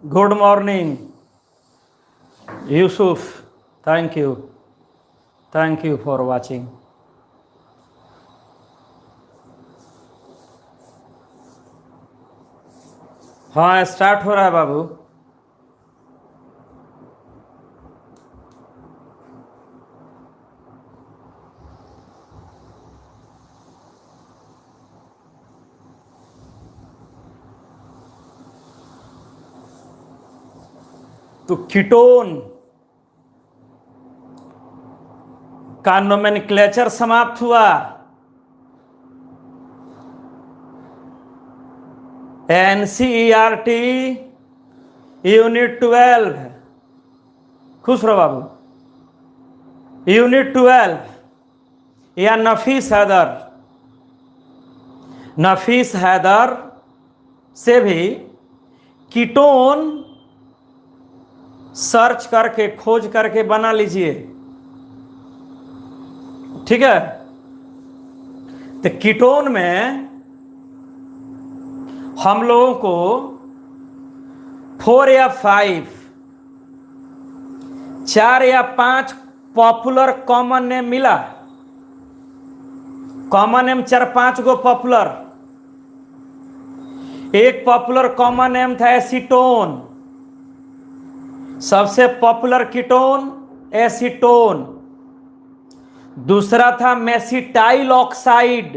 Good morning, Yusuf. Thank you. Thank you for watching. हाँ start हो रहा है बाबू। तो कीटोन का नोमेनक्लेचर समाप्त हुआ। NCERT unit 12। खुश रहो बाबू। यूनिट 12 या नफीस हैदर से भी कीटोन सर्च करके खोज करके बना लीजिए, ठीक है। तो कीटोन में हम लोगों को 4 या 5, 4 या 5 पॉपुलर कॉमन नेम मिला। कॉमन नेम 4-5 गो पॉपुलर। एक पॉपुलर कॉमन नेम था एसीटोन, सबसे पॉपुलर कीटोन एसीटोन। दूसरा था mesityl oxide,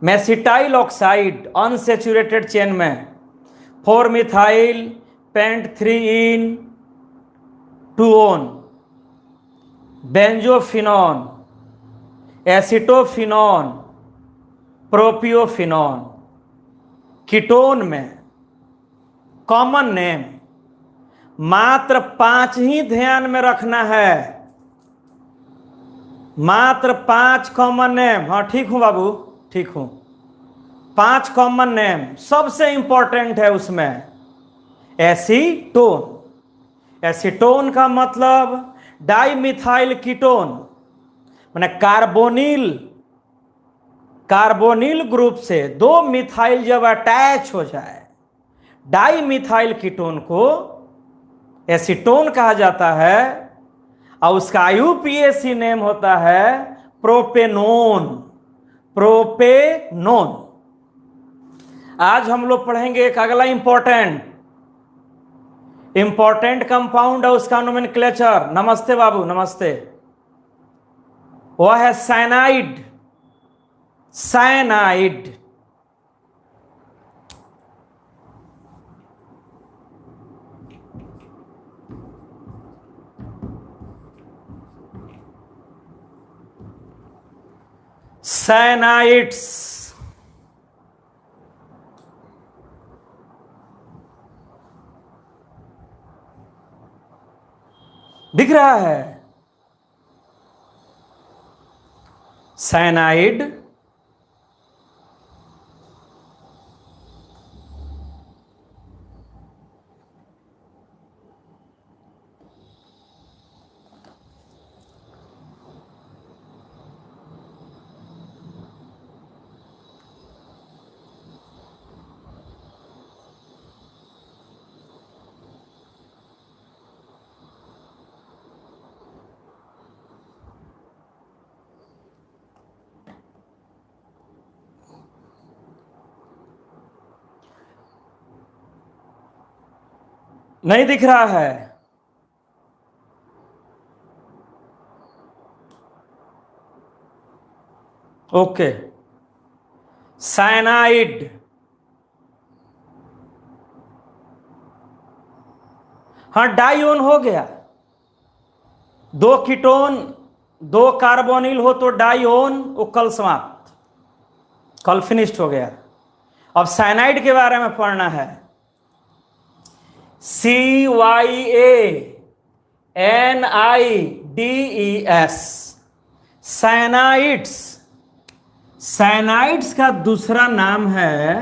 mesityl oxide unsaturated chain में 4 methyl pent 3 2-on। Benzophenone, acetophenone, propiophenone. Ketone में कॉमन नेम मात्र 5 ही ध्यान में रखना है, मात्र 5 कॉमन नेम। हाँ ठीक हूं बाबू, ठीक हूं। 5 कॉमन नेम सबसे इंपॉर्टेंट है उसमें। एसीटोन, एसीटोन का मतलब डाइमिथाइल कीटोन, माने कार्बोनिल ग्रुप से 2 मिथाइल जब अटैच हो जाए, डाइमिथाइल कीटोन को एसीटोन कहा जाता है। और उसका IUPAC नेम होता है प्रोपेनोन, प्रोपेनोन। आज हम लोग पढ़ेंगे एक अगला इंपॉर्टेंट कंपाउंड है, उसका नोमेनक्लेचर। नमस्ते बाबू, नमस्ते। वह है साइनाइड। साइनाइड साइनाइड्स दिख रहा है। साइनाइड नहीं दिख रहा है। ओके, साइनाइड हाँ डाइओन हो गया। 2 कीटोन 2 कार्बोनिल हो तो डाइओन, वो कल समाप्त, कल फिनिश्ड हो गया। अब साइनाइड के बारे में पढ़ना है। CYANIDES, cyanides. साइनाइड्स का दूसरा नाम है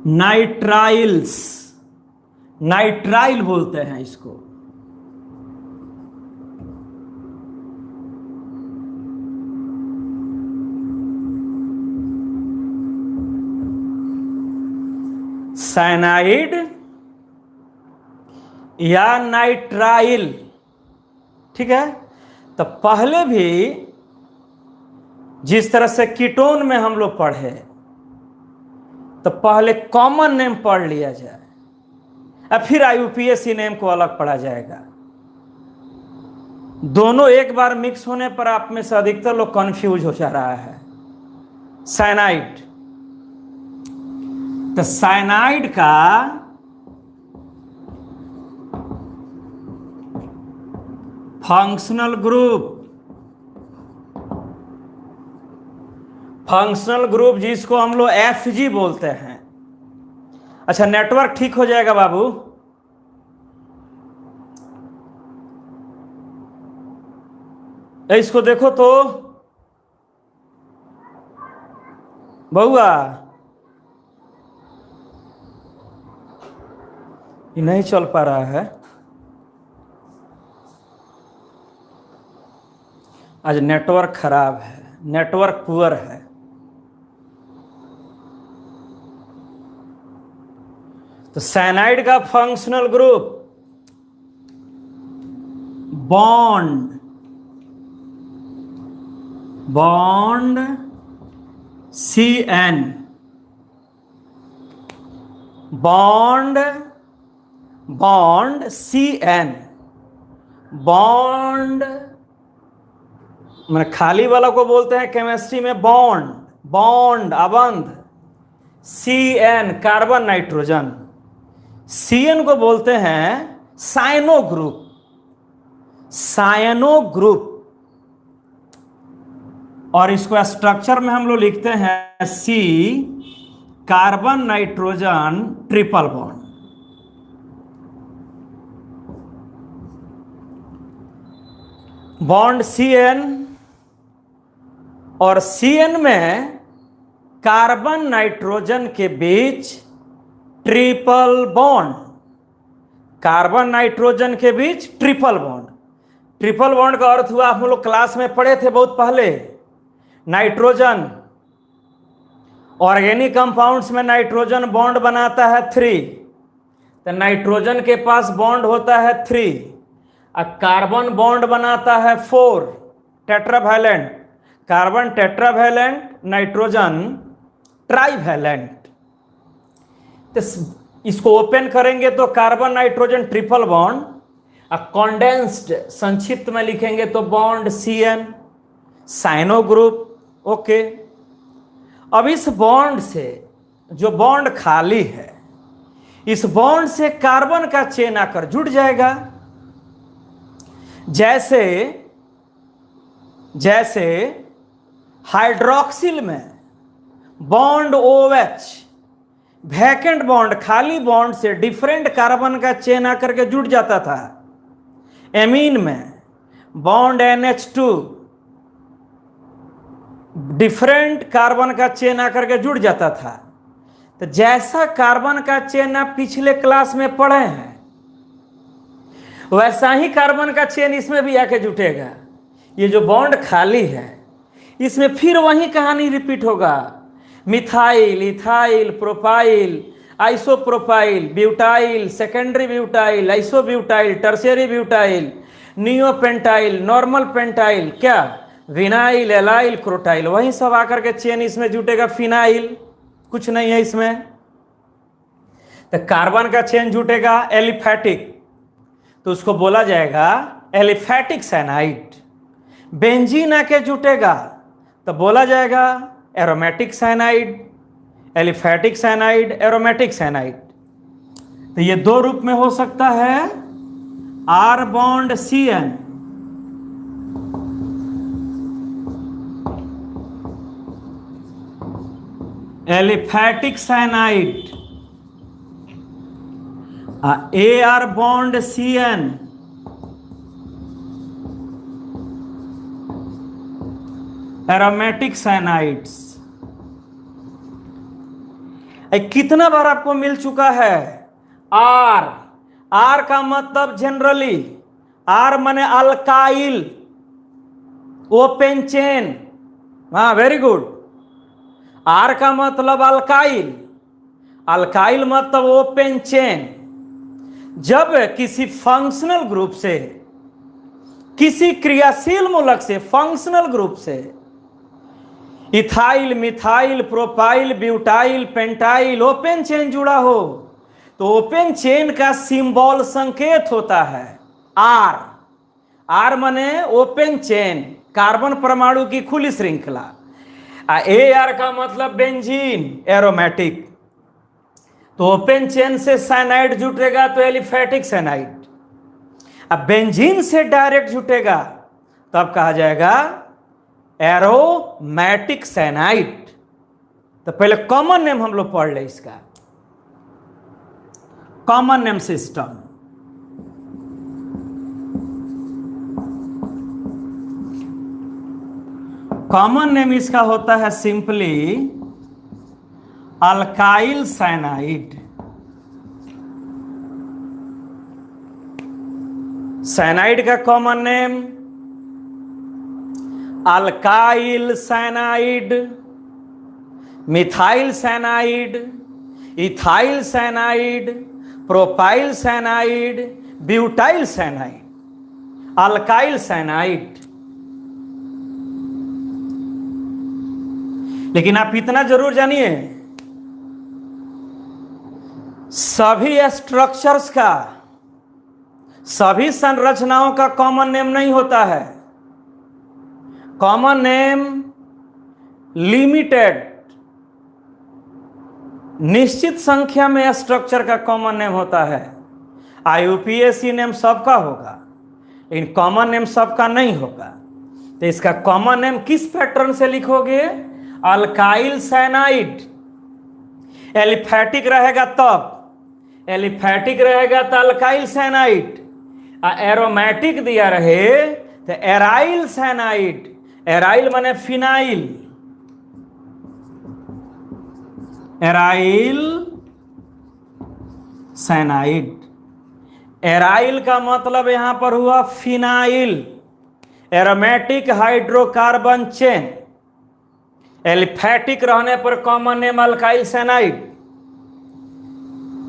नाइट्राइल्स। नाइट्राइल बोलते हैं इसको। साइनाइड या नाइट्राइल। ठीक है, तो पहले भी जिस तरह से कीटोन में हम लोग पढ़े, तो पहले कॉमन नेम पढ़ लिया जाए, अब फिर IUPAC नेम को अलग पढ़ा जाएगा। दोनों एक बार मिक्स होने पर आप में से अधिकतर लोग कंफ्यूज हो जा रहा है। साइनाइड, तो साइनाइड का फंक्शनल ग्रुप जिसको हम लोग FG बोलते हैं। अच्छा, नेटवर्क ठीक हो जाएगा बाबू। इसको देखो तो बउआ, ये नहीं चल पा रहा है आज, नेटवर्क खराब है, नेटवर्क पुअर है। तो साइनाइड का functional group bond CN, bond CN, bond मैंने खाली वाला को बोलते हैं केमिस्ट्री में बॉन्ड अबंध। CN कार्बन नाइट्रोजन, CN को बोलते हैं साइनो ग्रुप। और इसको स्ट्रक्चर में हम लोग लिखते हैं C carbon nitrogen triple bond. Bond CN, और CN में कार्बन नाइट्रोजन के बीच ट्रिपल बॉन्ड, कार्बन नाइट्रोजन के बीच ट्रिपल बॉन्ड। ट्रिपल बॉन्ड का अर्थ हुआ, हम लोग क्लास में पढ़े थे बहुत पहले, नाइट्रोजन ऑर्गेनिक कंपाउंड्स में नाइट्रोजन बॉन्ड बनाता है 3, तो नाइट्रोजन के पास बॉन्ड होता है 3, और कार्बन बॉन्ड बनाता है 4, tetravalent, carbon tetravalent, nitrogen trivalent. तो इसको ओपन करेंगे तो carbon nitrogen triple bond, condensed संक्षिप्त में लिखेंगे तो bond CN, cyano group. Okay, अब इस बॉन्ड से, जो बॉन्ड खाली है, इस बॉन्ड से कार्बन का चेन आकर जुड़ जाएगा। जैसे हाइड्रोक्सिल में बॉन्ड OH, वैकेंट बॉन्ड, खाली बॉन्ड से डिफरेंट कार्बन का चेन आकर के जुड़ जाता था। एमीन में बॉन्ड NH2, डिफरेंट कार्बन का चेन आकर के जुड़ जाता था। तो जैसा कार्बन का चेन आप पिछले क्लास में पढ़े हैं, वैसा ही कार्बन का चेन इसमें भी आके जुटेगा। ये जो बॉन्ड खाली है, इसमें फिर वही कहानी रिपीट होगा। Methyl, ethyl, propyl, isopropyl, butyl, secondary butyl, isobutyl, tertiary butyl, neopentyl, normal pentyl, क्या विनाइल, एलाइल, क्रोटाइल, वही सब आकर के चेन इसमें जुटेगा। फिनाइल कुछ नहीं है इसमें। तो कार्बन का चेन जुटेगा एलिफैटिक, तो उसको बोला जाएगा एलिफैटिक साइनाइड। बेंजीन आके जुटेगा तो बोला जाएगा aromatic cyanide, aliphatic cyanide, aromatic cyanide. तो ये दो रूप में हो सकता है, R bond CN, aliphatic cyanide, AR bond CN, aromatic cyanides. कितना बार आपको मिल चुका है R का मतलब जनरली, R माने अल्काइल, ओपन चेन। हाँ, वेरी गुड। R का मतलब अल्काइल, अल्काइल मतलब ओपन चेन। जब किसी फंक्शनल ग्रुप से, किसी क्रियाशील मूलक से, फंक्शनल ग्रुप से ethyl, methyl, propyl, butyl, pentyl open chain जुड़ा हो, तो ओपन चेन का सिंबल संकेत होता है आर। आर माने ओपन चेन, कार्बन परमाणु की खुली श्रृंखला। ए आर का मतलब बेंजीन, एरोमेटिक। तो ओपन चेन से साइनाइड जुटेगा तो एलिफेटिक साइनाइड। अब बेंजीन से डायरेक्ट जुटेगा तब कहा जाएगा एरोमेटिक साइनाइड। तो पहले कॉमन नेम हम लोग पढ़ ले इसका, common name system. Common name इसका होता है सिंपली अल्काइल साइनाइड। साइनाइड का common name alkyl cyanide, methyl cyanide, ethyl cyanide, propyl cyanide, butyl cyanide, alkyl cyanide. लेकिन आप इतना जरूर जानिए, सभी स्ट्रक्चर्स का, सभी संरचनाओं का कॉमन नेम नहीं होता है। कॉमन नेम लिमिटेड, निश्चित संख्या में स्ट्रक्चर का कॉमन नेम होता है। आईयूपीएसी नेम सबका होगा, लेकिन कॉमन नेम सबका नहीं होगा। तो इसका कॉमन नेम किस पैटर्न से लिखोगे? Alkyl cyanide. एलिफेटिक रहेगा तब, एलिफेटिक रहेगा तो अल्काइल साइनाइड। एरोमेटिक दिया रहे तो एराइल साइनाइड। एराइल माने फिनाइल, एराइल साइनाइड। एराइल का मतलब यहां पर हुआ phenyl, aromatic hydrocarbon chain. Aliphatic रहने पर common name alkyl cyanide,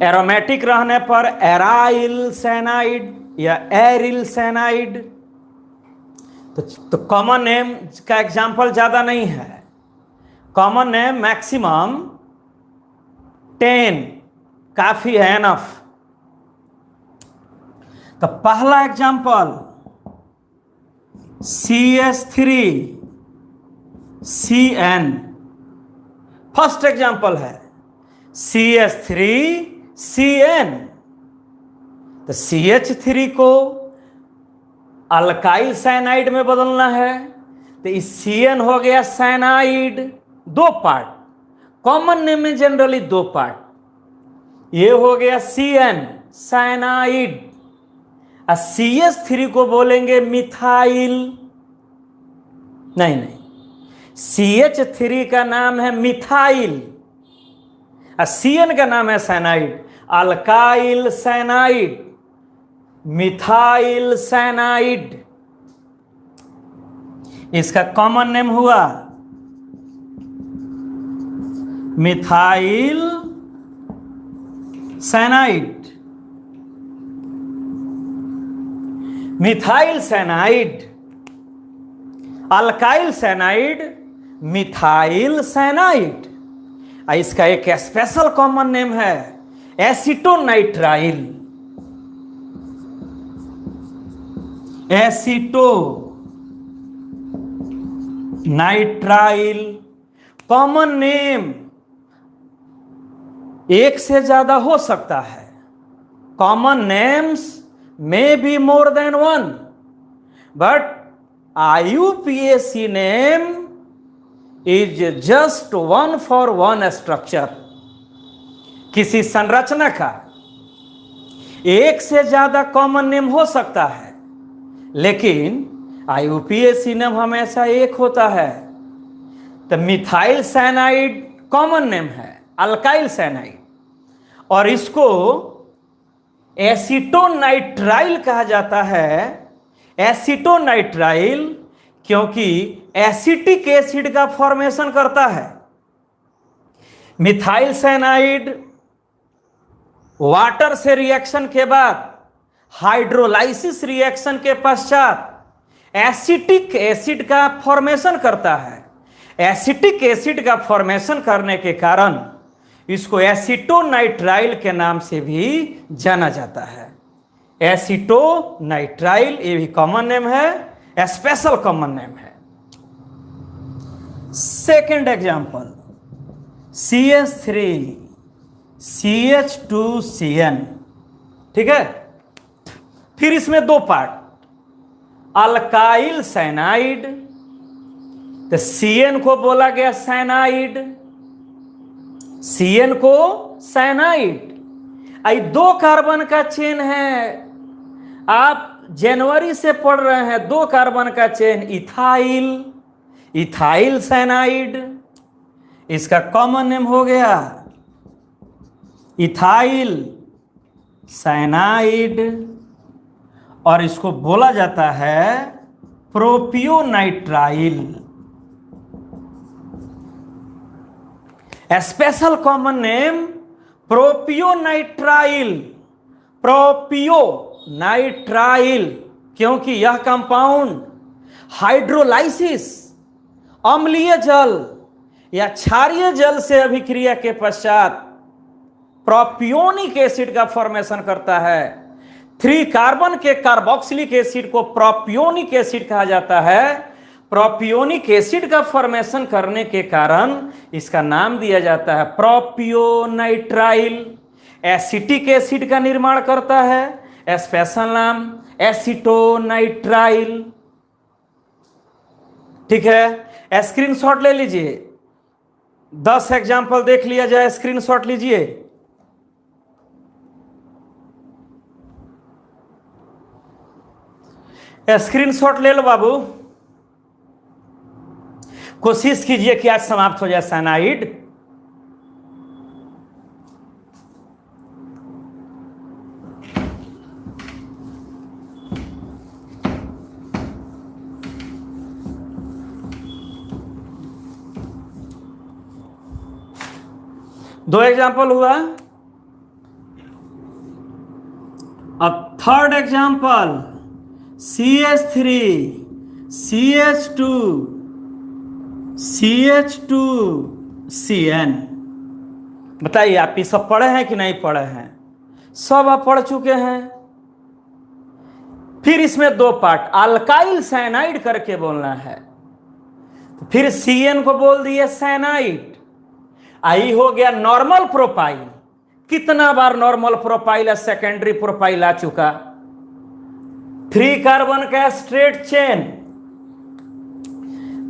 aromatic रहने पर एराइल साइनाइड या एरिल साइनाइड। तो कॉमन नेम का एग्जाम्पल ज्यादा नहीं है। कॉमन नेम मैक्सिमम 10 काफी है, एनफ। तो पहला एग्जाम्पल CH3CN, फर्स्ट एग्जाम्पल है CH3CN। तो CH3 को अल्काइल साइनाइड में बदलना है, तो इस CN हो गया साइनाइड। 2 पार्ट, कॉमन नेम में जनरली 2 पार्ट। ये हो गया CN साइनाइड, और CH3 को बोलेंगे मिथाइल। नहीं, CH3 का नाम है मिथाइल और CN का नाम है cyanide. Alkyl cyanide, methyl cyanide, इसका कॉमन नेम हुआ methyl cyanide. Methyl cyanide, alkyl cyanide, methyl cyanide. इसका एक स्पेशल कॉमन नेम है एसीटोनाइट्राइल। एसीटोनाइट्राइल कॉमन नेम एक से ज्यादा हो सकता है। Common names may be more than one, but IUPAC name is just one for one structure। किसी संरचना का एक से ज्यादा कॉमन नेम हो सकता है, लेकिन IUPAC नेम हमेशा एक होता है। तो मिथाइल साइनाइड कॉमन नेम है, अल्काइल साइनाइड, और इसको एसीटोनाइट्राइल कहा जाता है। एसीटोनाइट्राइल क्योंकि एसिटिक एसिड का फॉर्मेशन करता है। मिथाइल साइनाइड वाटर से रिएक्शन के बाद, हाइड्रोलाइसिस रिएक्शन के पश्चात एसिटिक एसिड का फॉर्मेशन करता है। एसिटिक एसिड का फॉर्मेशन करने के कारण इसको एसीटोनाइट्राइल के नाम से भी जाना जाता है। एसीटोनाइट्राइल, ये भी कॉमन नेम है, स्पेशल कॉमन नेम है। सेकेंड एग्जांपल, CH3 CH2CN, ठीक है। फिर इसमें दो पार्ट, अल्काइल साइनाइड, तो CN को बोला गया साइनाइड, CN को साइनाइड। आई दो कार्बन का चेन है, आप जनवरी से पढ़ रहे हैं, दो कार्बन का चेन इथाइल, इथाइल साइनाइड, इसका कॉमन नेम हो गया इथाइल साइनाइड, और इसको बोला जाता है प्रोपियोनाइट्राइल। स्पेशल कॉमन नेम प्रोपियोनाइट्राइल, प्रोपियोनाइट्राइल, क्योंकि यह कंपाउंड हाइड्रोलाइसिस, अम्लीय जल या क्षारीय जल से अभिक्रिया के पश्चात प्रोपियोनिक एसिड का फॉर्मेशन करता है। 3 कार्बन के कार्बोक्सिलिक एसिड को प्रोपियोनिक एसिड कहा जाता है। प्रोपियोनिक एसिड का फॉर्मेशन करने के कारण इसका नाम दिया जाता है प्रोपियोनाइट्राइल। एसिटिक एसिड का निर्माण करता है, स्पेशल नाम एसीटोनाइट्राइल, ठीक है। स्क्रीनशॉट ले लीजिए, 10 एग्जाम्पल देख लिया जाए, स्क्रीनशॉट लीजिए। स्क्रीनशॉट ले लो बाबू, कोशिश कीजिए कि आज समाप्त हो जाए साइनाइड। दो एग्जाम्पल हुआ। अब third example, CH3 CH2 CH2CN। बताइए आप ये सब पढ़े हैं कि नहीं पढ़े हैं? सब आप पढ़ चुके हैं। फिर इसमें दो पार्ट, अल्काइल साइनाइड करके बोलना है। फिर CN को बोल दिए साइनाइड। आई हो गया नॉर्मल प्रोपाइल। कितना बार नॉर्मल प्रोपाइल या सेकेंडरी प्रोपाइल आ चुका? 3 कार्बन का स्ट्रेट चेन,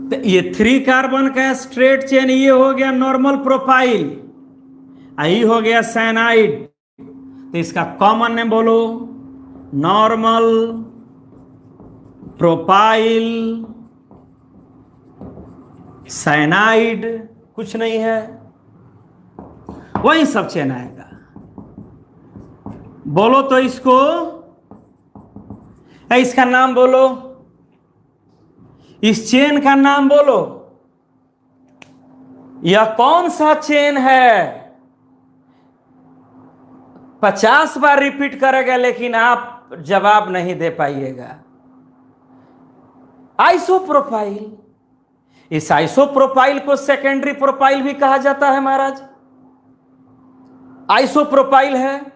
तो ये 3 कार्बन का स्ट्रेट चेन, ये हो गया नॉर्मल प्रोपाइल। आई हो गया साइनाइड, तो इसका कॉमन नेम बोलो नॉर्मल प्रोपाइल साइनाइड। कुछ नहीं है, वही सब चेन आएगा। बोलो तो इसको, इसका नाम बोलो, इस चेन का नाम बोलो। यह कौन सा चेन है? 50 बार रिपीट करेगा लेकिन आप जवाब नहीं दे पाइएगा। आइसोप्रोपाइल। इस आइसोप्रोपाइल को सेकेंडरी प्रोपाइल भी कहा जाता है महाराज। आइसोप्रोपाइल है,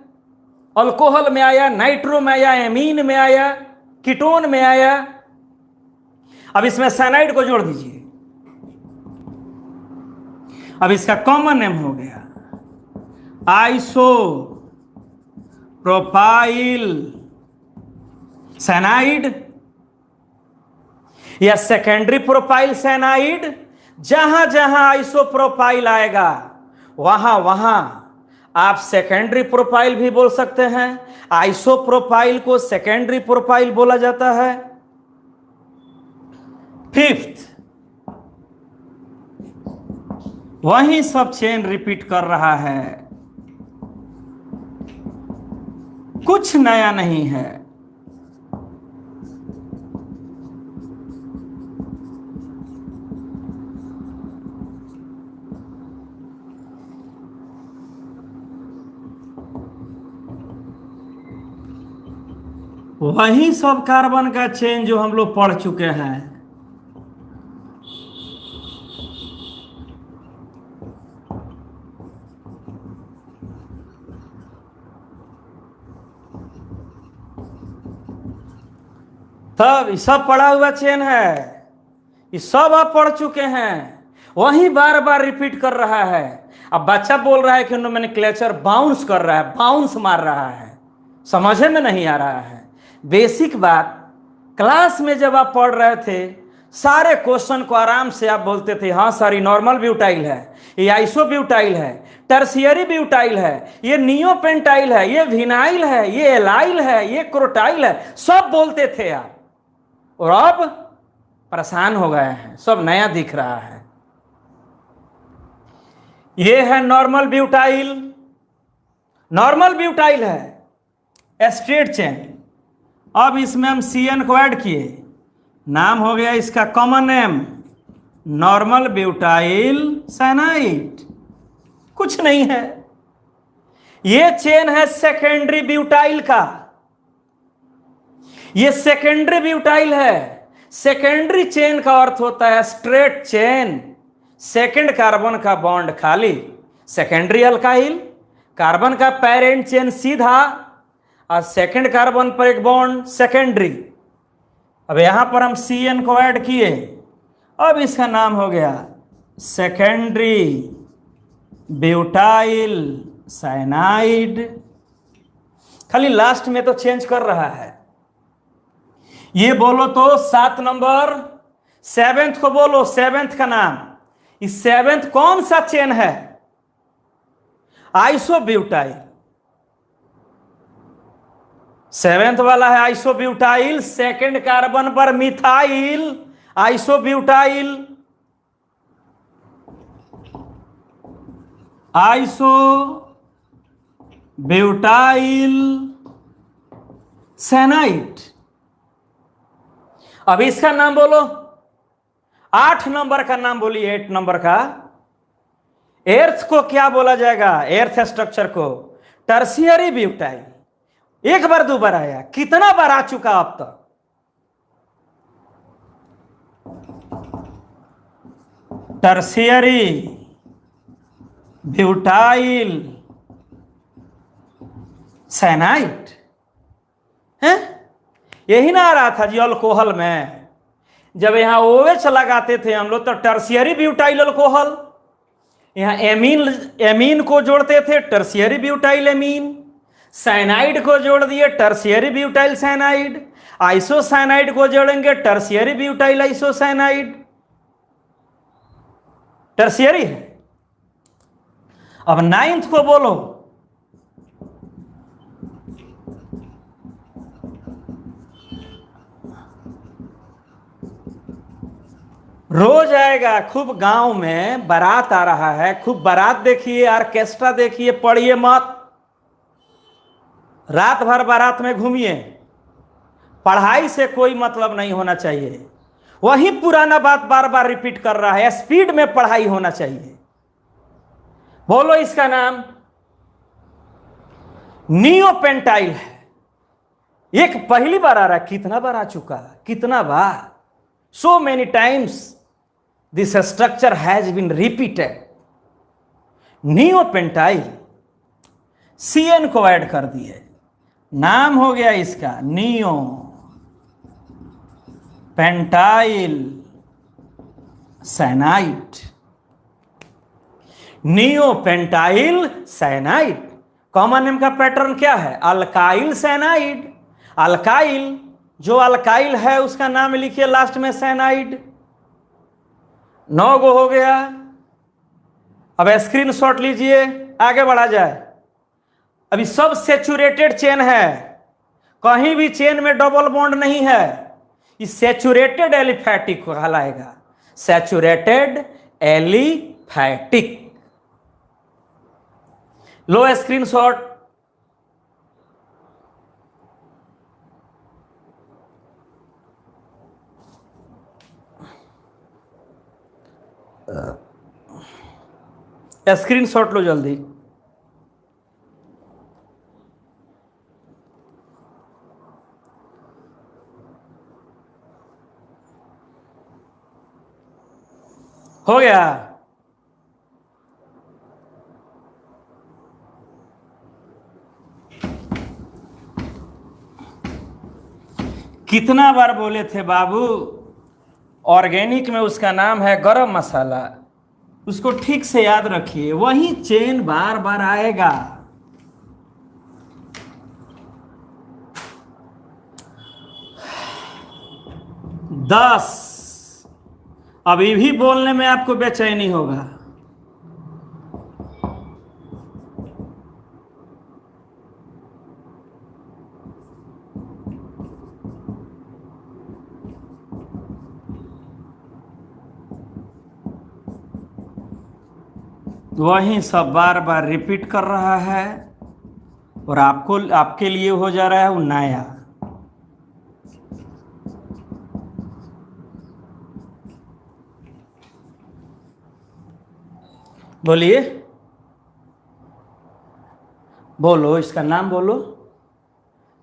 अल्कोहल में आया, नाइट्रो में आया, एमीन में आया, कीटोन में आया। अब इसमें साइनाइड को जोड़ दीजिए। अब इसका कॉमन नेम हो गया आइसो प्रोपाइल साइनाइड या सेकेंडरी प्रोपाइल साइनाइड। जहां जहां आइसोप्रोपाइल आएगा वहां वहां आप सेकेंडरी प्रोपाइल भी बोल सकते हैं। आइसोप्रोपाइल को सेकेंडरी प्रोपाइल बोला जाता है। फिफ्थ, वही सब चेन रिपीट कर रहा है, कुछ नया नहीं है। वही सब कार्बन का चेन जो हम लोग पढ़ चुके हैं। तब ये सब पढ़ा हुआ चेन है, ये सब आप पढ़ चुके हैं, वही बार बार रिपीट कर रहा है। अब बच्चा बोल रहा है कि नोमेनक्लेचर बाउंस कर रहा है, बाउंस मार रहा है, समझे में नहीं आ रहा है। बेसिक बात क्लास में जब आप पढ़ रहे थे, सारे क्वेश्चन को आराम से आप बोलते थे, हाँ सर ये नॉर्मल ब्यूटाइल है, ये आइसोब्यूटाइल है, टर्शियरी ब्यूटाइल है, ये नियोपेंटाइल है, ये विनाइल है, ये एलाइल है, ये क्रोटाइल है, सब बोलते थे आप। और अब परेशान हो गए हैं, सब नया दिख रहा है। ये है नॉर्मल ब्यूटाइल, नॉर्मल ब्यूटाइल है स्ट्रेट चेन। अब इसमें हम CN को ऐड किए, नाम हो गया इसका common name normal butyl cyanide, कुछ नहीं है। ये चेन है सेकेंडरी ब्यूटाइल का, ये सेकेंडरी ब्यूटाइल है। सेकेंडरी चेन का अर्थ होता है स्ट्रेट चेन, सेकेंड कार्बन का बॉन्ड खाली, सेकेंडरी अल्काइल, कार्बन का पेरेंट चेन सीधा और सेकेंड कार्बन पर एक बॉन्ड सेकेंडरी। अब यहां पर हम CN को ऐड किए, अब इसका नाम हो गया सेकेंडरी ब्यूटाइल साइनाइड। खाली लास्ट में तो चेंज कर रहा है। ये बोलो तो 7 नंबर, 7th को बोलो, 7th का नाम। इस 7th कौन सा चेन है? आइसोब्यूटाइल। 7th वाला है आइसोब्यूटाइल, सेकेंड कार्बन पर मिथाइल आइसोब्यूटाइल, आइसोब्यूटाइल साइनाइड। अब इसका नाम बोलो, 8 नंबर का नाम बोलिए, 8 नंबर का। एर्थ को क्या बोला जाएगा? एर्थ स्ट्रक्चर को टर्शियरी ब्यूटाइल। एक बार 2 बार आया, कितना बार आ चुका अब तक? टर्शियरी ब्यूटाइल साइनाइड है, यही ना आ रहा था जी अल्कोहल में। जब यहां OH लगाते थे हम लोग तो टर्शियरी ब्यूटाइल अल्कोहल, यहां एमीन को जोड़ते थे टर्शियरी ब्यूटाइल एमीन, साइनाइड को जोड़ दिए टर्शियरी ब्यूटाइल साइनाइड, आइसोसाइनाइड को जोड़ेंगे टर्शियरी ब्यूटाइल आइसोसाइनाइड, टर्शियरी है। अब 9th को बोलो, रोज आएगा, खूब गांव में बारात आ रहा है, खूब बारात देखिए, ऑर्केस्ट्रा देखिए, पढ़िए मत, रात भर बारात में घूमिए। पढ़ाई से कोई मतलब नहीं होना चाहिए, वही पुराना बात बार बार रिपीट कर रहा है, स्पीड में पढ़ाई होना चाहिए। बोलो इसका नाम नियोपेंटाइल है। एक पहली बार आ रहा है, कितना बार आ चुका, कितना बार, so many times this structure has been repeated. Neopentyl, CN को ऐड कर दिए, नाम हो गया इसका neo pentyl cyanide. Neopentyl cyanide, common name का पैटर्न क्या है? Alkyl cyanide. अल्काइल, जो अल्काइल है उसका नाम लिखिए लास्ट में साइनाइड। 9 गो हो गया। अब स्क्रीनशॉट लीजिए, आगे बढ़ा जाए। अभी सब सेचुरेटेड चेन है, कहीं भी चेन में डबल बॉन्ड नहीं है। इस सेचुरेटेड एलिफैटिक को कहलाएगा, सेचुरेटेड एलिफैटिक। लो स्क्रीनशॉट। स्क्रीनशॉट लो जल्दी। हो गया। कितना बार बोले थे बाबू, ऑर्गेनिक में उसका नाम है गरम मसाला। उसको ठीक से याद रखिए, वही चेन बार बार आएगा। दस। अभी भी बोलने में आपको बेचैनी होगा। वही सब बार बार रिपीट कर रहा है, और आपको आपके लिए हो जा रहा है वो नया। बोलिए, बोलो, इसका नाम बोलो।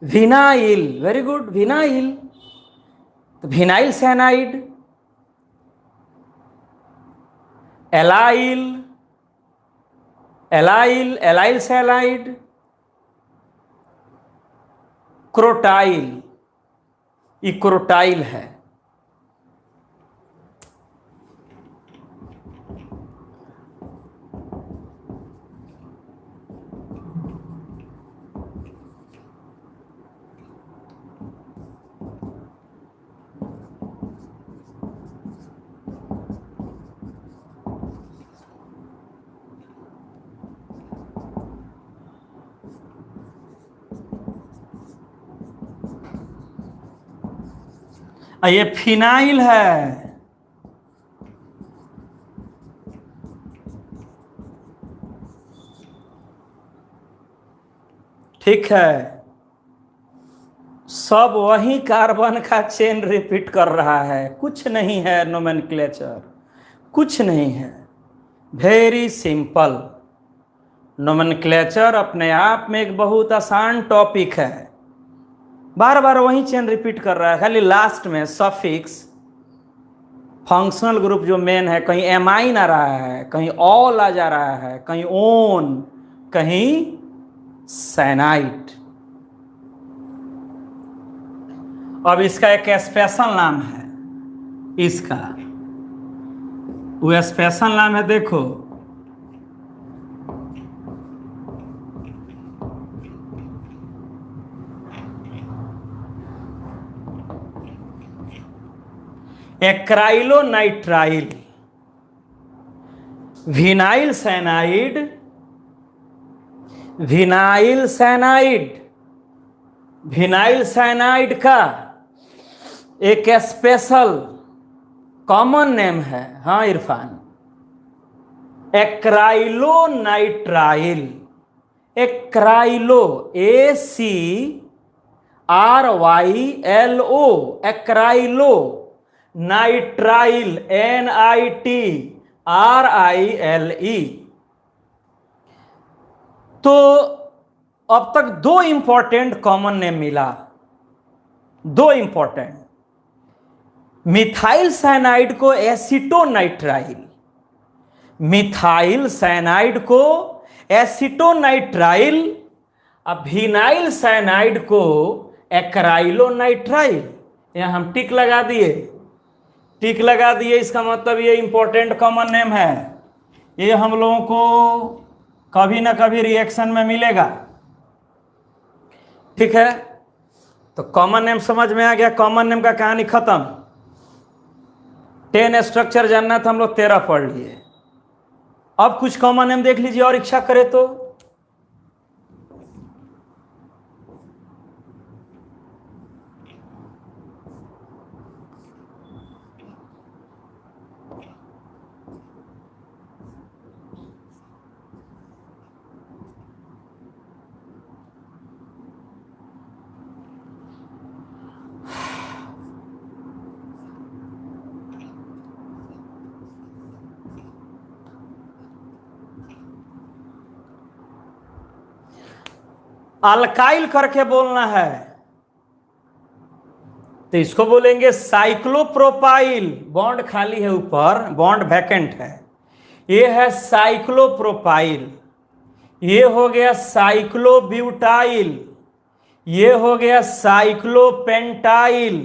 Vinyl, very good, vinyl. तो vinyl cyanide, allyl, allyl, allyl cyanide, crotyl, इक्रोटाइल है। ये फिनाइल है। ठीक है, सब वही कार्बन का चेन रिपीट कर रहा है, कुछ नहीं है नोमेनक्लेचर, कुछ नहीं है। Very simple. नोमेनक्लेचर अपने आप में एक बहुत आसान टॉपिक है। बार बार वही चेन रिपीट कर रहा है, खाली लास्ट में सफिक्स, फंक्शनल ग्रुप जो मेन है, कहीं एमाइन आ रहा है, कहीं ऑल आ जा रहा है, कहीं ओन, कहीं सैनाइड। अब इसका एक स्पेशल नाम है, इसका वो स्पेशल नाम है, देखो, acrylonitrile, vinyl cyanide, vinyl cyanide. Vinyl cyanide का एक स्पेशल कॉमन नेम है, हाँ Irfan, acrylonitrile. Acrylo, ACRYLO, acrylo, nitrile, NITRILE। तो अब तक दो इंपॉर्टेंट कॉमन नेम मिला, दो इंपॉर्टेंट। मिथाइल साइनाइड को एसिटोनाइट्राइल, मिथाइल साइनाइड को एसिटोनाइट्राइल, अब विनाइल साइनाइड को एक्राइलोनाइट्राइल। यहां हम टिक लगा दिए, टिक लगा दिए, इसका मतलब ये इंपॉर्टेंट कॉमन नेम है। ये हम लोगों को कभी ना कभी रिएक्शन में मिलेगा। ठीक है, तो कॉमन नेम समझ में आ गया, कॉमन नेम का कहानी खत्म। 10 स्ट्रक्चर जानना था, हम लोग 13 पढ़ लिए। अब कुछ कॉमन नेम देख लीजिए, और इच्छा करे तो। अल्काइल करके बोलना है, तो इसको बोलेंगे साइक्लोप्रोपाइल, बॉन्ड खाली है ऊपर, बॉन्ड वैकेंट है, ये है साइक्लोप्रोपाइल। ये हो गया साइक्लोब्यूटाइल, ये हो गया साइक्लोपेंटाइल,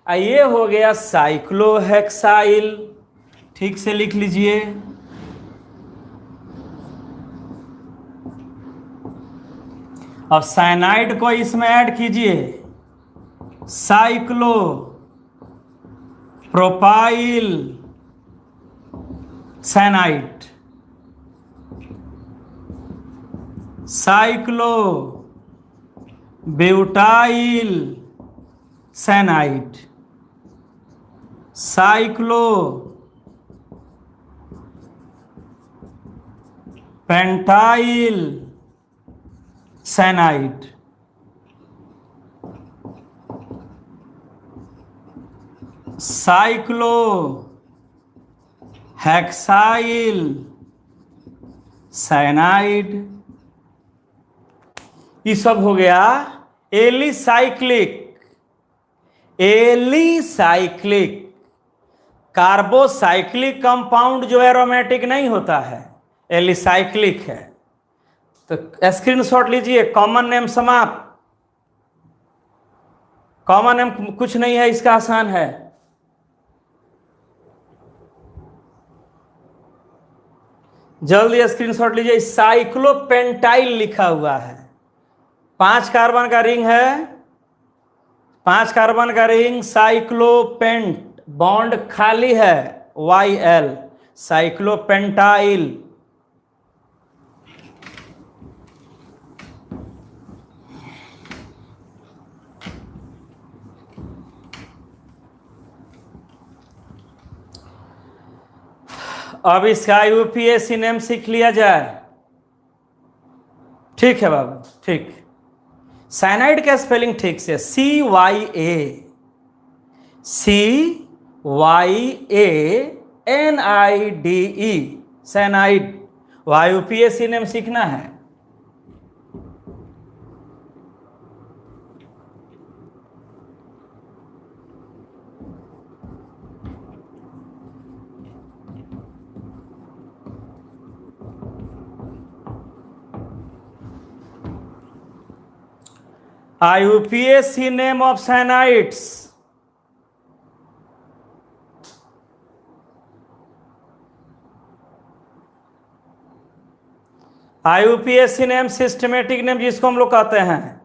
ये हो गया साइक्लोहेक्साइल। ठीक से लिख लीजिए। अब साइनाइड को इसमें ऐड कीजिए, cyclo propyl cyanide, cyclo butyl cyanide, cyclo pentyl cyanide, cyclo hexyl cyanide. ये सब हो गया एलिसाइक्लिक। एलिसाइक्लिक कार्बोसाइक्लिक कंपाउंड जो एरोमेटिक नहीं होता है, एलिसाइक्लिक है। तो स्क्रीनशॉट लीजिए, कॉमन नेम समाप्त। कॉमन नेम कुछ नहीं है, इसका आसान है। जल्दी स्क्रीनशॉट लीजिए, साइक्लोपेंटाइल लिखा हुआ है, 5 कार्बन का रिंग है, 5 कार्बन का रिंग, साइक्लोपेंट, बॉन्ड खाली है, YL, साइक्लोपेंटाइल। अब इसका यूपीएससी नेम सीख लिया जाए। ठीक है बाबू, ठीक। साइनाइड का स्पेलिंग ठीक से, CYANIDE, साइनाइड। यूपीएससी नेम सीखना है। IUPAC name of cyanides. IUPAC name systematic name जिसको हम लोग कहते हैं।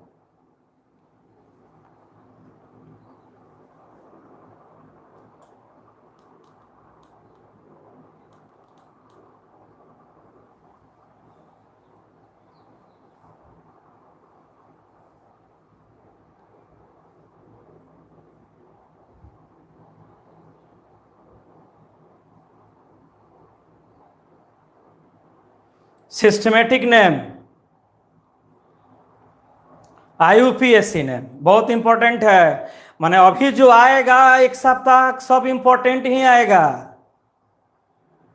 सिस्टमेटिक नेम IUPAC नेम बहुत इंपॉर्टेंट है। माने अभी जो आएगा एक सप्ताह सब इंपॉर्टेंट ही आएगा।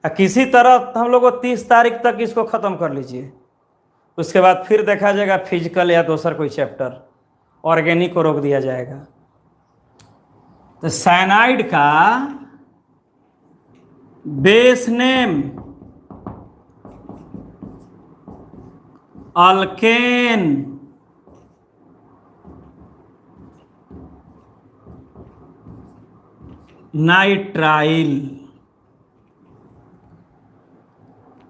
किसी तरह हम लोग को 30 तारीख तक इसको खत्म कर लीजिए, उसके बाद फिर देखा जाएगा फिजिकल या दूसरा कोई चैप्टर, ऑर्गेनिक को रोक दिया जाएगा। तो साइनाइड का बेस नेम अल्केन, नाइट्राइल।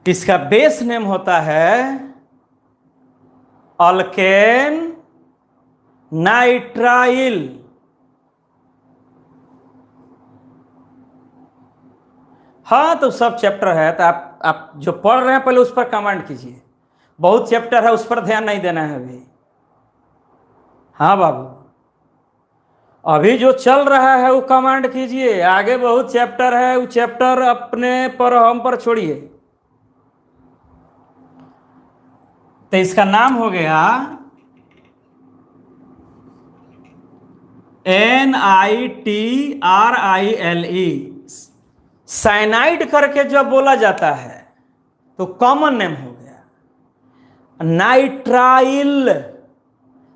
इसका बेस नेम होता है अल्केन नाइट्राइल। हाँ, तो सब चैप्टर है, तो आप जो पढ़ रहे हैं पहले उस पर कमेंट कीजिए। बहुत चैप्टर है, उस पर ध्यान नहीं देना है अभी। हाँ बाबू, अभी जो चल रहा है वो कमांड कीजिए। आगे बहुत चैप्टर है, वो चैप्टर अपने पर हम पर छोड़िए। तो इसका नाम हो गया NITRILE। साइनाइड करके जब बोला जाता है तो कॉमन नेम हो गया। नाइट्राइल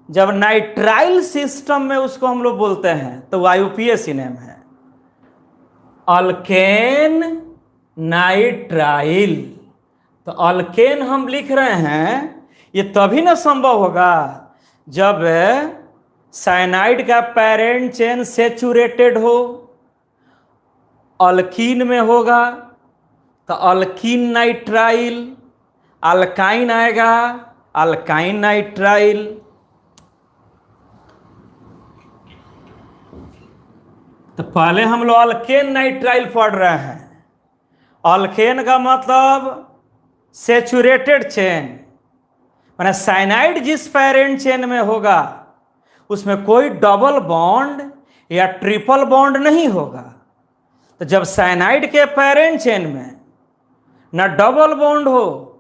जब नाइट्राइल सिस्टम में उसको हम लोग बोलते हैं तो IUPAC सिनेम है अल्केन नाइट्राइल। तो अल्केन हम लिख रहे हैं, ये तभी ना संभव होगा जब साइनाइड का पेरेंट चेन सेचुरेटेड हो। अल्कीन में होगा तो अल्कीन नाइट्राइल, अल्काइन आएगा अल्काइन नाइट्राइल। तो पहले हम लोग अल्केन नाइट्राइल पढ़ रहे हैं। अल्केन का मतलब सेचुरेटेड चेन, माने साइनाइड जिस पेरेंट चेन में होगा उसमें कोई डबल बॉन्ड या ट्रिपल बॉन्ड नहीं होगा। तो जब साइनाइड के पेरेंट चेन में ना डबल बॉन्ड हो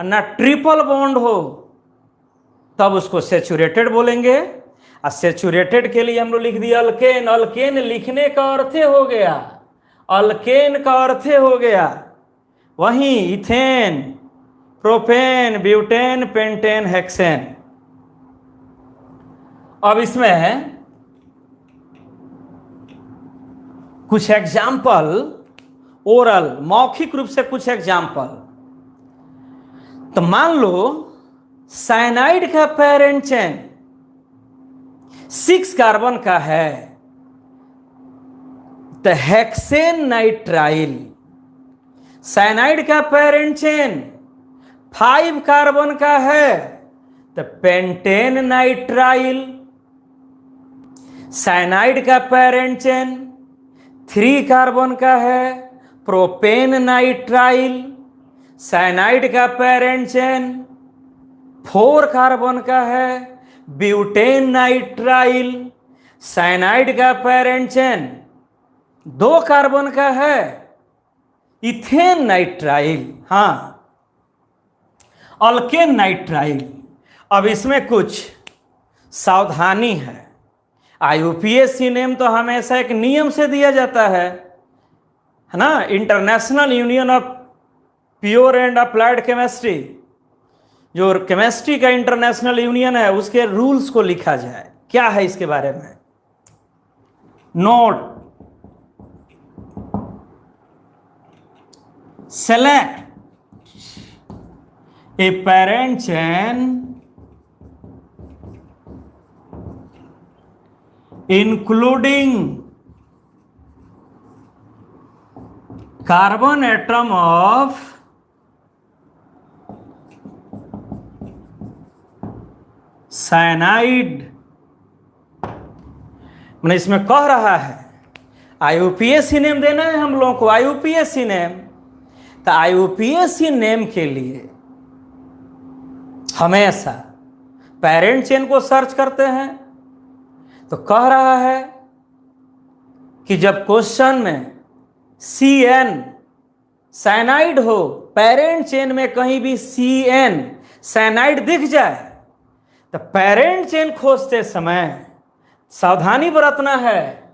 ना ट्रिपल बॉन्ड हो तब उसको सेचुरेटेड बोलेंगे। और सेचुरेटेड के लिए हम लोग लिख दिया अल्केन। अल्केन लिखने का अर्थ हो गया, अल्केन का अर्थ हो गया वहीं ethane, propane, butane, pentane, hexane. अब इसमें कुछ एग्जाम्पल ओरल, मौखिक रूप से कुछ एग्जाम्पल। तो मान लो साइनाइड का पेरेंट चेन 6 कार्बन का है तो हेक्सेन नाइट्राइल। साइनाइड का पेरेंट चेन 5 कार्बन का है तो पेंटेन नाइट्राइल। साइनाइड का पेरेंट चेन 3 कार्बन का है प्रोपेन नाइट्राइल। साइनाइड का पेरेंट चेन 4 कार्बन का है ब्यूटेन नाइट्राइल। साइनाइड का पेरेंट चेन 2 कार्बन का है इथेन नाइट्राइल। हाँ, अल्केन नाइट्राइल। अब इसमें कुछ सावधानी है। IUPAC नेम तो हमेशा एक नियम से दिया जाता है ना, international union of pure and applied chemistry, जो केमिस्ट्री का इंटरनेशनल यूनियन है उसके रूल्स को लिखा जाए। क्या है इसके बारे में? Note, select a parent chain including carbon atom of cyanide। मैंने इसमें कह रहा है IUPAC नेम देना है हम लोगों को, IUPAC नेम। तो IUPAC नेम के लिए हमेशा पेरेंट चेन को सर्च करते हैं। तो कह रहा है कि जब क्वेश्चन में CN साइनाइड हो, पेरेंट चेन में कहीं भी CN साइनाइड दिख जाए तो पेरेंट चेन खोजते समय सावधानी बरतना है।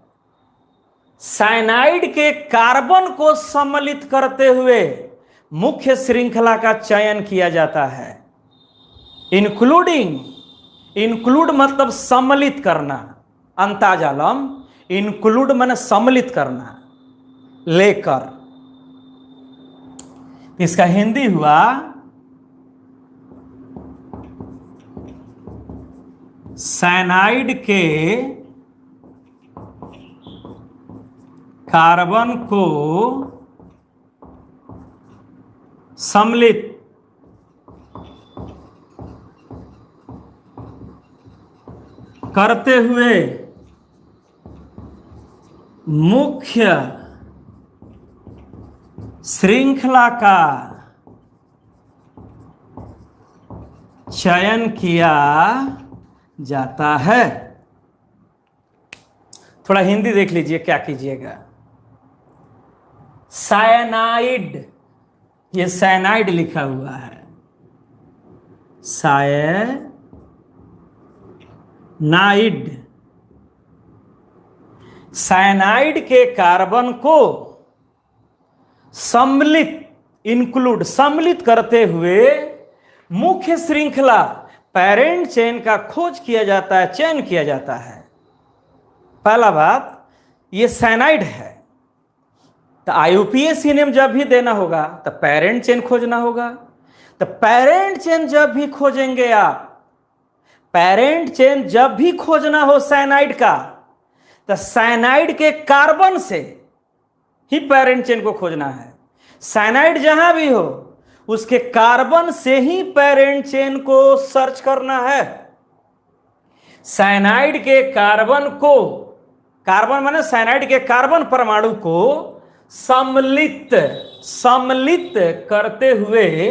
साइनाइड के कार्बन को सम्मिलित करते हुए मुख्य श्रृंखला का चयन किया जाता है। इंक्लूडिंग, इंक्लूड मतलब सम्मिलित करना, अंताजालम, इंक्लूड माने सम्मिलित करना, लेकर। इसका हिंदी हुआ साइनाइड के कार्बन को सम्मिलित करते हुए मुख्य श्रृंखला का चयन किया जाता है। थोड़ा हिंदी देख लीजिए क्या कीजिएगा। सायनाइड, ये सायनाइड लिखा हुआ है, सायनाइड। सायनाइड के कार्बन को सम्मिलित, इंक्लूड, सम्मिलित करते हुए मुख्य श्रृंखला पेरेंट चेन का खोज किया जाता है, चयन किया जाता है। पहला बात, ये साइनाइड है, तो आईयूपीएसी नेम जब भी देना होगा तो पेरेंट चेन खोजना होगा। तो पेरेंट चेन जब भी खोजेंगे आप, पेरेंट चेन जब भी खोजना हो साइनाइड का, तो साइनाइड के कार्बन से ही पेरेंट चेन को खोजना है। साइनाइड जहां भी हो उसके कार्बन से ही पेरेंट चेन को सर्च करना है। साइनाइड के कार्बन को, कार्बन माने साइनाइड के कार्बन परमाणु को सम्मिलित करते हुए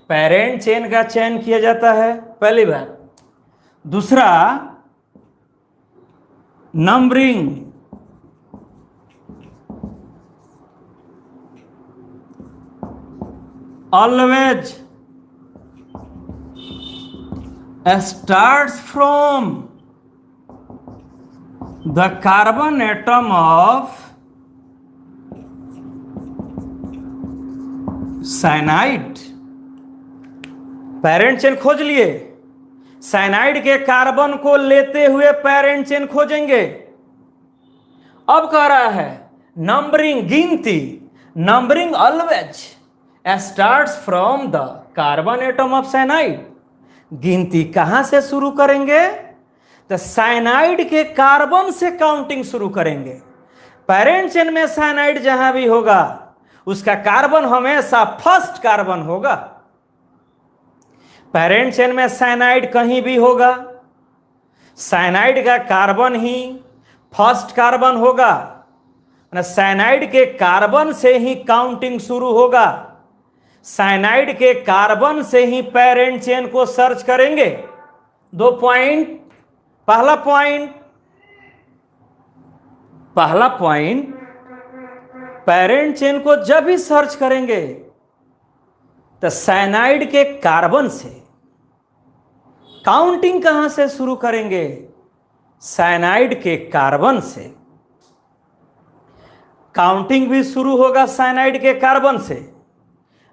पेरेंट चेन का चयन किया जाता है, पहली बात। दूसरा, numbering, always starts from the carbon atom of cyanide. Parent chain खोज लिए, साइनाइड के कार्बन को लेते हुए पेरेंट चेन खोजेंगे। अब कह रहा है नंबरिंग, गिनती, numbering always starts from the carbon atom of cyanide. गिनती कहां से शुरू करेंगे? तो साइनाइड के कार्बन से काउंटिंग शुरू करेंगे। पेरेंट चेन में साइनाइड जहां भी होगा उसका कार्बन हमेशा फर्स्ट कार्बन होगा। पेरेंट चेन में साइनाइड कहीं भी होगा, साइनाइड का कार्बन ही फर्स्ट कार्बन होगा। साइनाइड के कार्बन से ही काउंटिंग शुरू होगा, साइनाइड के कार्बन से ही पेरेंट चेन को सर्च करेंगे। 2 पॉइंट। पहला पॉइंट, पेरेंट चेन को जब भी सर्च करेंगे तो साइनाइड के कार्बन से काउंटिंग कहां से शुरू करेंगे? साइनाइड के कार्बन से। काउंटिंग भी शुरू होगा साइनाइड के कार्बन से।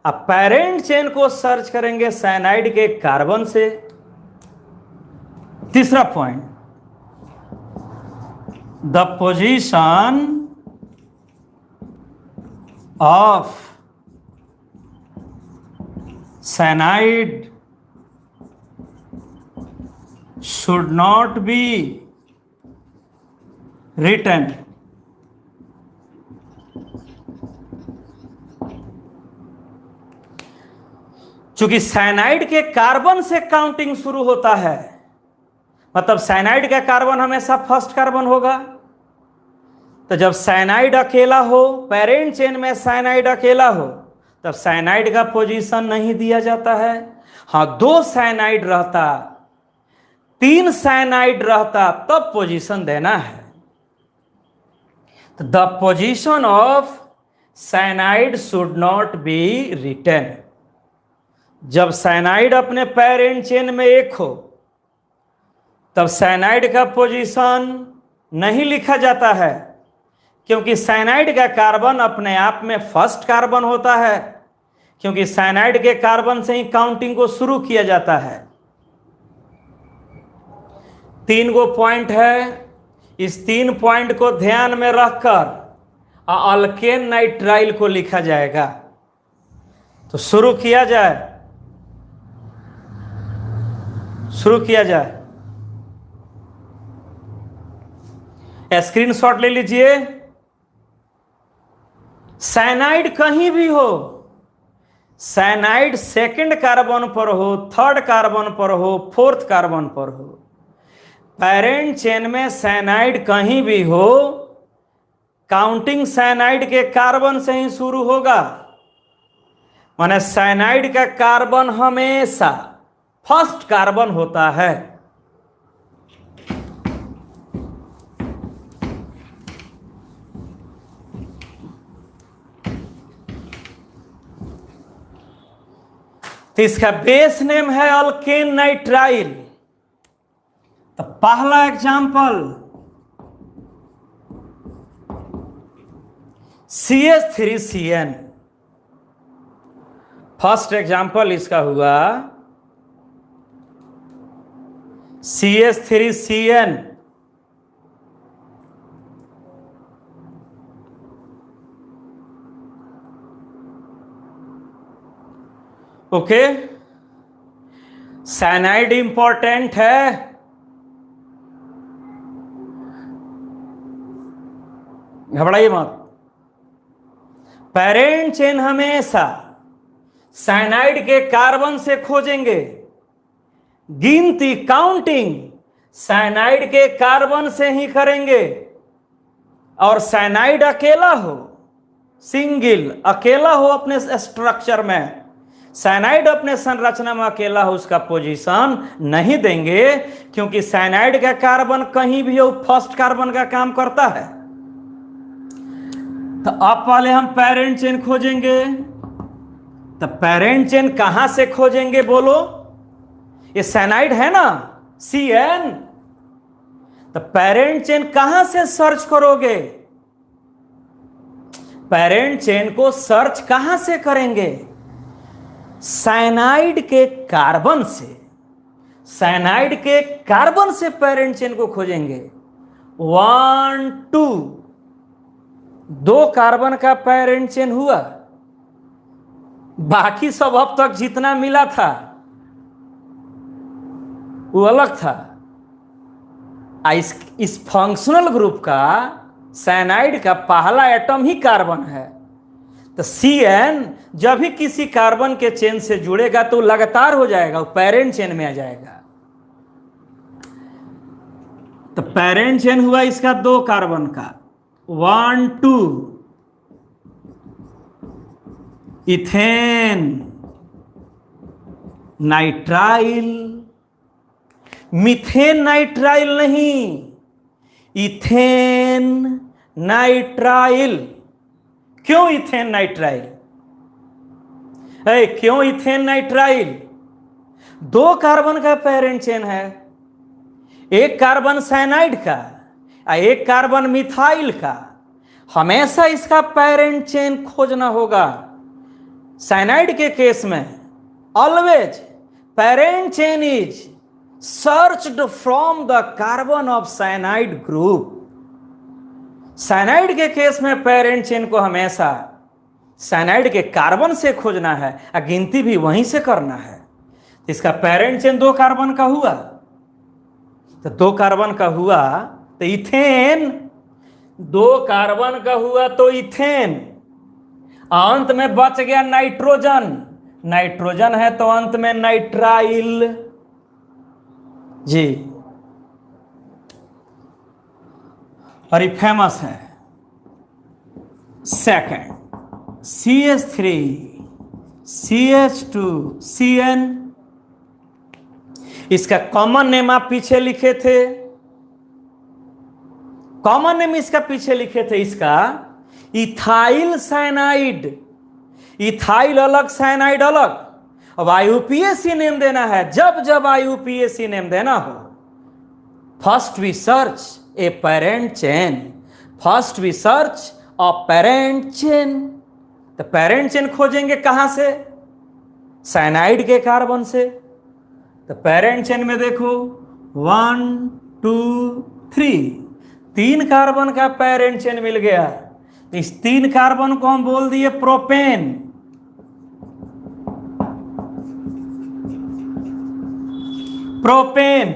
अब पेरेंट चेन को सर्च करेंगे साइनाइड के कार्बन से। तीसरा point, the position of cyanide should not be written। चूंकि साइनाइड के कार्बन से काउंटिंग शुरू होता है, मतलब साइनाइड का कार्बन हमेशा फर्स्ट कार्बन होगा। तो जब साइनाइड अकेला हो, पेरेंट चेन में साइनाइड अकेला हो, तब साइनाइड का पोजीशन नहीं दिया जाता है। हाँ, 2 साइनाइड रहता, 3 साइनाइड रहता, तब पोजीशन देना है। तो the position of cyanide should not be written. जब साइनाइड अपने पेरेंट चेन में एक हो तब साइनाइड का पोजीशन नहीं लिखा जाता है, क्योंकि साइनाइड का कार्बन अपने आप में फर्स्ट कार्बन होता है, क्योंकि साइनाइड के कार्बन से ही काउंटिंग को शुरू किया जाता है। 3 गो पॉइंट है, इस 3 पॉइंट को ध्यान में रखकर अल्केन नाइट्राइल को लिखा जाएगा। तो शुरू किया जाए, स्क्रीनशॉट ले लीजिए। साइनाइड कहीं भी हो, साइनाइड सेकंड कार्बन पर हो, थर्ड कार्बन पर हो, फोर्थ कार्बन पर हो, पेरेंट चेन में साइनाइड कहीं भी हो, काउंटिंग साइनाइड के कार्बन से ही शुरू होगा। माने साइनाइड का कार्बन हमेशा फर्स्ट कार्बन होता है। तो इसका बेस नेम है अल्केन नाइट्राइल। तो पहला एग्जाम्पल CH3CN। फर्स्ट एग्जाम्पल इसका हुआ CH3CN, ओके। साइनाइड इंपॉर्टेंट है, घबराइए मत। पेरेंट चेन हमेशा साइनाइड के कार्बन से खोजेंगे, गिनती काउंटिंग साइनाइड के कार्बन से ही करेंगे। और साइनाइड अकेला हो, सिंगल अकेला हो अपने स्ट्रक्चर में, साइनाइड अपने संरचना में अकेला हो, उसका पोजीशन नहीं देंगे, क्योंकि साइनाइड का कार्बन कहीं भी हो फर्स्ट कार्बन का काम करता है। तो अब पहले हम पेरेंट चेन खोजेंगे। तो पेरेंट चेन कहां से खोजेंगे बोलो? ये साइनाइड है ना, CN। तो पेरेंट चेन कहां से सर्च करोगे? पेरेंट चेन को सर्च कहां से करेंगे? साइनाइड के कार्बन से। साइनाइड के कार्बन से पेरेंट चेन को खोजेंगे। 1 2 2 कार्बन का पेरेंट चेन हुआ, बाकी सब अब तक जितना मिला था वो अलग था। इस फंक्शनल ग्रुप का साइनाइड का पहला एटम ही कार्बन है। तो CN जब भी किसी कार्बन के चेन से जुड़ेगा तो लगातार हो जाएगा, वो पेरेंट चेन में आ जाएगा। तो पेरेंट चेन हुआ इसका 2 कार्बन का, 1 2 इथेन नाइट्राइल, मीथेन नाइट्राइल नहीं, इथेन नाइट्राइल। क्यों इथेन नाइट्राइल? क्यों इथेन नाइट्राइल? 2 कार्बन का पेरेंट चेन है, एक कार्बन साइनाइड का और एक कार्बन मिथाइल का। हमेशा इसका पेरेंट चेन खोजना होगा। साइनाइड के केस में always parent chain is searched from the carbon of cyanide group. Cyanide के केस में पेरेंट चेन को हमेशा साइनाइड के कार्बन से खोजना है और गिनती भी वहीं से करना है। तो इसका पेरेंट चेन 2 कार्बन का हुआ, तो 2 कार्बन का हुआ तो इथेन, 2 कार्बन का हुआ तो इथेन। अंत में बच गया नाइट्रोजन, नाइट्रोजन है तो अंत में नाइट्राइल जी। और ये फेमस है। सेकंड CH3 CH2 CN, इसका कॉमन नेम आप पीछे लिखे थे, कॉमन नेम इसका पीछे लिखे थे, इसका इथाइल साइनाइड। इथाइल अलग, साइनाइड अलग। अब IUPAC नेम देना है। जब जब IUPAC नेम देना हो, first we search a parent chain, first we search a parent chain. तो पेरेंट चेन खोजेंगे कहां से? साइनाइड के कार्बन से। तो पेरेंट चेन में देखो 1 2 3, 3 कार्बन का पेरेंट चेन मिल गया। इस 3 कार्बन को हम बोल दिए प्रोपेन। प्रोपेन,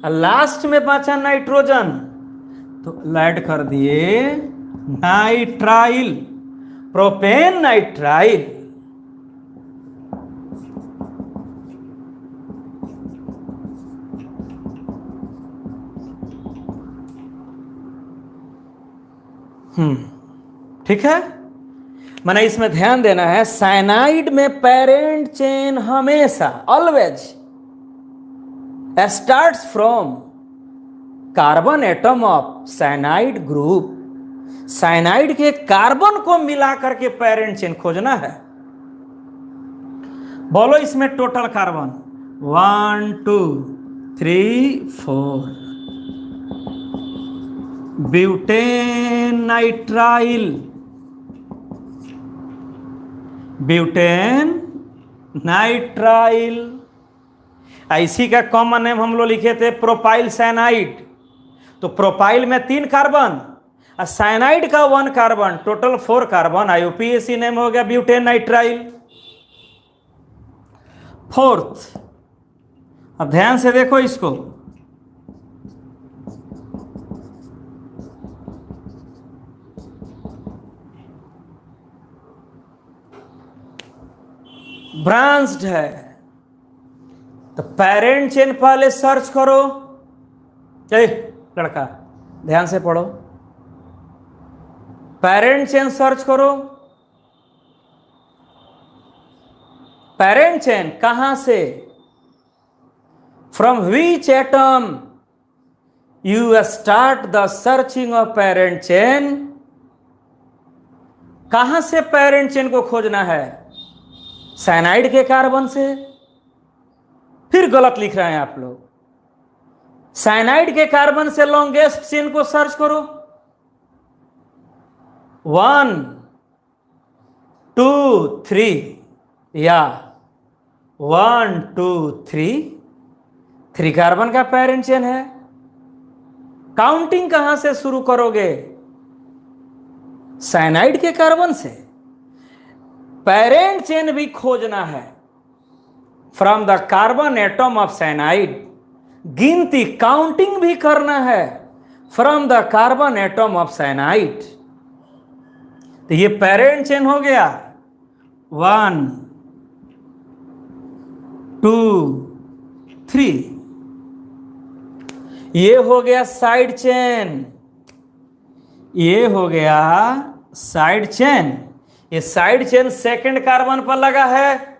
लास्ट में बचा नाइट्रोजन तो ऐड कर दिए नाइट्राइल, प्रोपेन नाइट्राइल। ठीक है। मैंने इसमें ध्यान देना है, साइनाइड में पेरेंट चेन हमेशा always starts from carbon atom of cyanide group. Cyanide के कार्बन को मिला करके पेरेंट चेन खोजना है। बोलो इसमें total carbon 1 2 3 4, butane nitrile, butane nitrile. इसी का कॉमन नेम हम लोग लिखे थे प्रोपाइल साइनाइड। तो प्रोपाइल में 3 कार्बन और साइनाइड का 1 carbon, total 4 carbon. IUPAC name हो गया ब्यूटेन नाइट्राइल। फोर्थ, अब ध्यान से देखो इसको, ब्रांच्ड है तो पेरेंट चेन पहले सर्च करो। लड़का ध्यान से पढ़ो, पेरेंट चेन सर्च करो। पेरेंट चेन कहां से, from which atom you start the searching of parent chain. कहां से पेरेंट चेन को खोजना है, साइनाइड के कार्बन से। फिर गलत लिख रहे हैं आप लोग, साइनाइड के कार्बन से लॉन्गेस्ट चेन को सर्च करो। 1 2 3 या 1 2 3 कार्बन का पेरेंट चेन है। काउंटिंग कहां से शुरू करोगे, साइनाइड के कार्बन से। पेरेंट चेन भी खोजना है from the carbon atom of cyanide. गिनती काउंटिंग भी करना है from the carbon atom of cyanide. तो ये पेरेंट चेन हो गया 1 2 3। ये हो गया साइड चेन, ये हो गया साइड चेन। ये साइड चेन सेकंड कार्बन पर लगा है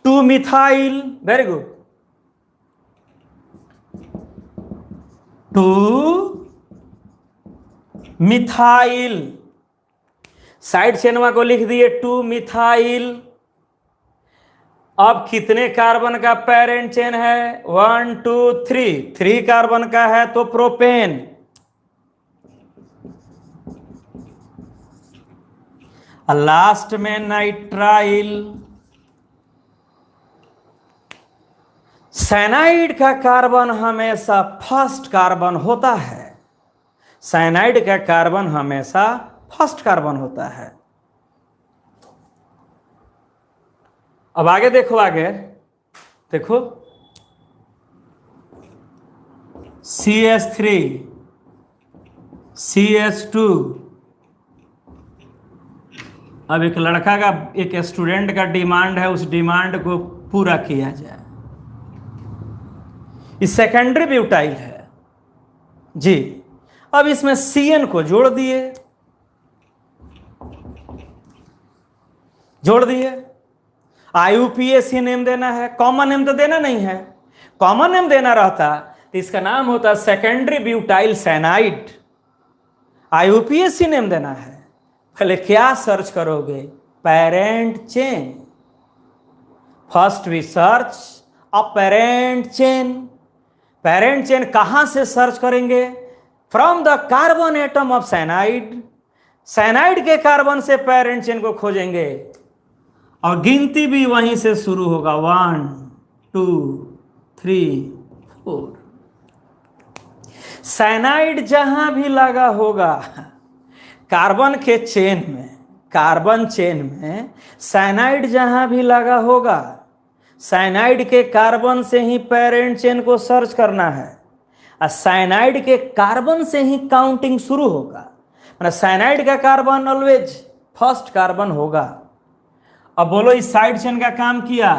2 methyl. Very good, 2 methyl. Side chain को लिख दिए 2 मिथाइल। अब कितने कार्बन का पेरेंट चेन है, 1 2 3 कार्बन का है तो प्रोपेन। लास्ट में नाइट्राइल। साइनाइड का कार्बन हमेशा फर्स्ट कार्बन होता है, साइनाइड का कार्बन हमेशा फर्स्ट कार्बन होता है। अब आगे देखो, आगे देखो, CH3 CH2। अब एक लड़का का, एक स्टूडेंट का डिमांड है, उस डिमांड को पूरा किया जाए। इस सेकेंडरी ब्यूटाइल है जी। अब इसमें CN को जोड़ दिए, जोड़ दिए। IUPAC नेम देना है, कॉमन नेम तो देना नहीं है। कॉमन नेम देना रहता तो इसका नाम होता secondary butyl cyanide. IUPAC name देना है। पहले क्या सर्च करोगे, parent chain. First we search a parent chain. Parent chain कहां से सर्च करेंगे, from the carbon atom of cyanide. Cyanide के कार्बन से पेरेंट चेन को खोजेंगे और गिनती भी वहीं से शुरू होगा, 1 2 3 4। साइनाइड जहां भी लगा होगा कार्बन के चेन में, कार्बन चेन में साइनाइड जहां भी लगा होगा, साइनाइड के कार्बन से ही पेरेंट चेन को सर्च करना है और साइनाइड के कार्बन से ही काउंटिंग शुरू होगा। मतलब साइनाइड का कार्बन ऑलवेज फर्स्ट कार्बन होगा। अब बोलो इस साइड चेन का काम किया,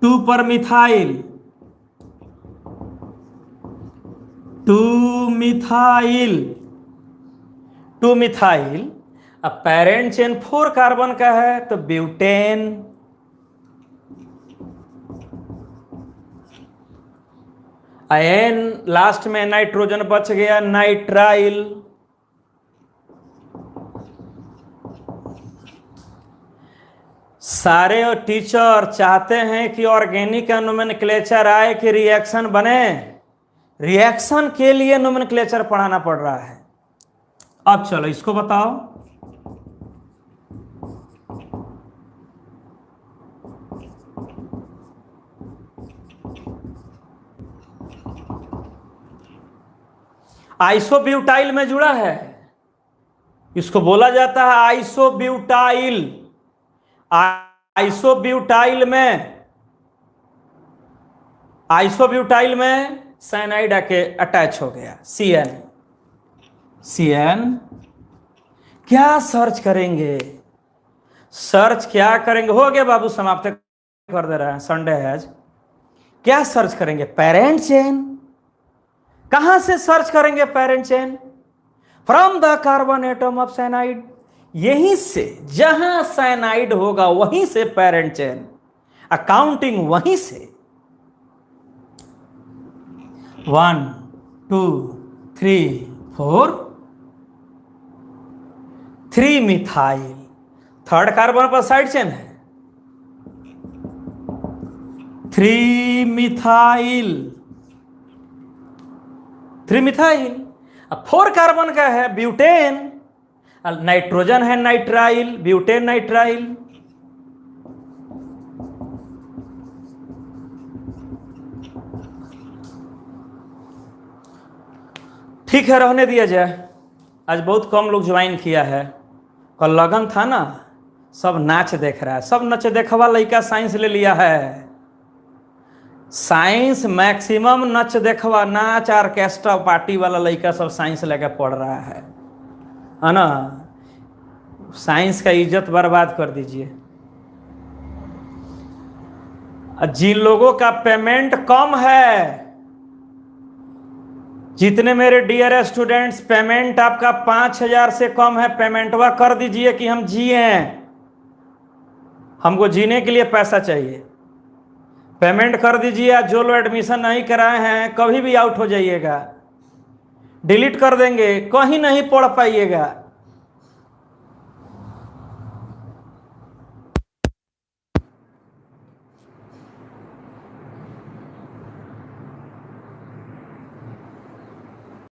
2 पर मिथाइल, 2 मिथाइल, 2 मिथाइल। अब पेरेंट चेन 4 कार्बन का है तो ब्यूटेन। एन लास्ट में नाइट्रोजन बच गया, नाइट्राइल। सारे और टीचर चाहते हैं कि ऑर्गेनिक का नोमेनक्लेचर आए कि रिएक्शन बने। रिएक्शन के लिए नोमेनक्लेचर पढ़ाना पड़ रहा है। अब चलो इसको बताओ, आइसोब्यूटाइल में जुड़ा है, इसको बोला जाता है आइसोब्यूटाइल। आइसोब्यूटाइल में साइनाइड आके अटैच हो गया, CN। क्या सर्च करेंगे, सर्च क्या करेंगे, हो गया बाबू, समाप्त कर दे रहे हैं, संडे है आज। क्या सर्च करेंगे, पेरेंट चेन। कहां से सर्च करेंगे parent chain? From the carbon atom of cyanide, यहीं से, जहां साइनाइड होगा वहीं से पेरेंट चेन, अकाउंटिंग वहीं से। 1 2 3 4, 3 मिथाइल, थर्ड कार्बन पर साइड चेन है, 3 मिथाइल। 3 मिथाइल। अब 4 कार्बन का है ब्यूटेन, नाइट्रोजन है नाइट्राइल, ब्यूटेन नाइट्राइल। ठीक है, रहने दिया जाए, आज बहुत कम लोग ज्वाइन किया है। कल लगन था ना, सब नाच देख रहा है, सब नाच देखवा लड़का साइंस ले लिया है। साइंस मैक्सिमम नच देखवा, नाच ऑर्केस्ट्रा पार्टी वाला लड़का सब साइंस लेके पढ़ रहा है ना। साइंस का इज्जत बर्बाद कर दीजिए। जिन लोगों का पेमेंट कम है, जितने मेरे डियर स्टूडेंट्स पेमेंट आपका 5,000 से कम है, पेमेंटवा कर दीजिए कि हम जिए, हमको जीने के लिए पैसा चाहिए। पेमेंट कर दीजिए। जो लोग एडमिशन नहीं कराए हैं कभी भी आउट हो जाइएगा, डिलीट कर देंगे, कहीं नहीं पढ़ पाइएगा।